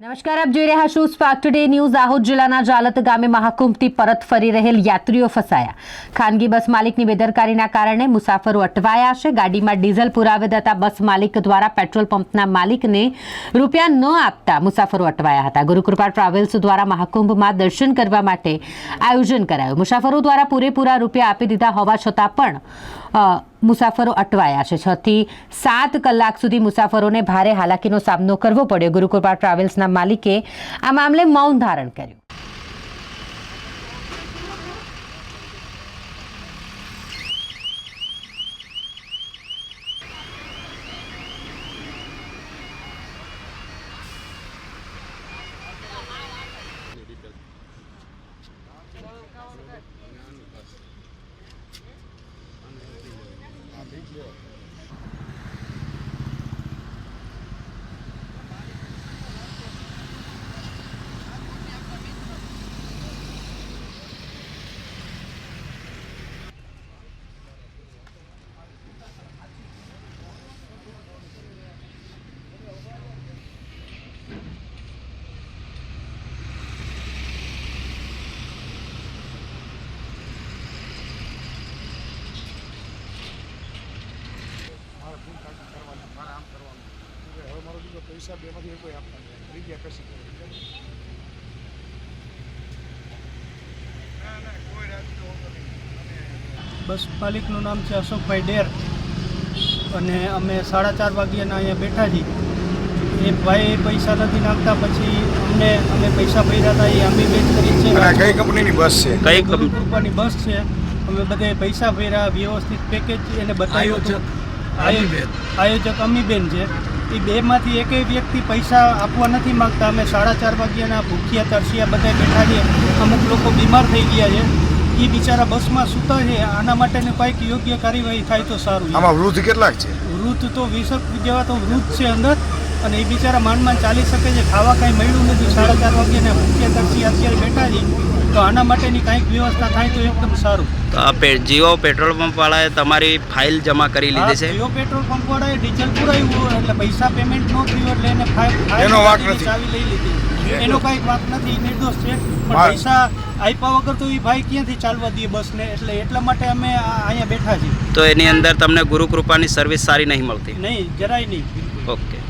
નમસ્કાર, આપ જોઈ રહ્યા છો સ્પાર્ક ટુડે ન્યૂઝ। દાહોદ જિલ્લાના જાલત ગામે મહાકુંભથી પરત ફરી રહેલ યાત્રીઓ ફસાયા। ખાનગી બસ માલિકની બેદરકારીના કારણે મુસાફરો અટવાયા છે। ગાડીમાં ડીઝલ પુરાવી દેતા બસ માલિક દ્વારા પેટ્રોલ પંપના માલિકને રૂપિયા ન આપતા મુસાફરો અટવાયા હતા। ગુરુકૃપા ટ્રાવેલ્સ દ્વારા મહાકુંભમાં દર્શન કરવા માટે આયોજન કરાયું। મુસાફરો દ્વારા પૂરેપૂરા રૂપિયા આપી દીધા હોવા છતાં પણ મુસાફરો અટવાયા છે। 6 થી 7 કલાક સુધી મુસાફરોને ભારે હાલાકીનો સામનો કરવો પડ્યો। ગુરુકૃપા ટ્રાવેલ્સના માલિકે આ મામલે મૌન ધારણ કર્યું। पैसा बेमारी कोई आपका नहीं गया कैसे बस मालिकનું નામ છે અશોકભાઈ ડેર અને અમે 4:30 વાગ્યાના અહીંયા બેઠા છીએ। એ ભાઈ પૈસા નથી નાખતા, પછી અમે પૈસા ભર્યા હતા એ અમે બેચ કરી છે। કઈ કંપનીની બસ છે? કઈ કંપનીની બસ છે? અમે બધે પૈસા ભર્યા, વ્યવસ્થિત પેકેજ એને બતાવ્યું। આયોજક અમીબેન છે। એ બેમાંથી એકેય વ્યક્તિ પૈસા આપવા નથી માગતા। અમે 4:30 વાગ્યાના ભૂખ્યા તરસ્યા બધા બેઠા છીએ। અમુક લોકો બીમાર થઈ ગયા છે, એ બિચારા બસમાં સૂતા છે। આના માટેની કંઈક યોગ્ય કાર્યવાહી થાય તો સારું। આમાં વૃદ્ધ કેટલાક છે? વૃદ્ધ તો 20 જેવા તો વૃદ્ધ છે અંદર, અને એ બિચારા માંડ ચાલી શકે છે। ખાવા કાંઈ મળ્યું નથી। 4:30 વાગ્યાના ભૂખ્યા તરસ્યા અત્યારે બેઠા છીએ, તો આના માટેની કંઈક વ્યવસ્થા થાય તો એકદમ સારું। તો આ જીઓ પેટ્રોલ પંપ વાળાએ તમારી ફાઇલ જમા કરી લીધી છે? જીઓ પેટ્રોલ પંપ વાળાએ ડીઝલ પુરાવ્યું, એટલે પૈસા પેમેન્ટ ન થયું એટલે એને એનો વાંક નથી, ચાવી લઈ લીધી। એનો કંઈક વાંક નથી, નિર્દોષ છે। પણ પૈસા આપ્યા વગર તો એ ભાઈ ક્યાંથી ચાલવા દે બસને? એટલા માટે અમે અહીંયા બેઠા છીએ। તો એની અંદર તમને ગુરુકૃપાની સર્વિસ સારી નહીં મળતી? નહીં, જરાય નહીં। ઓકે।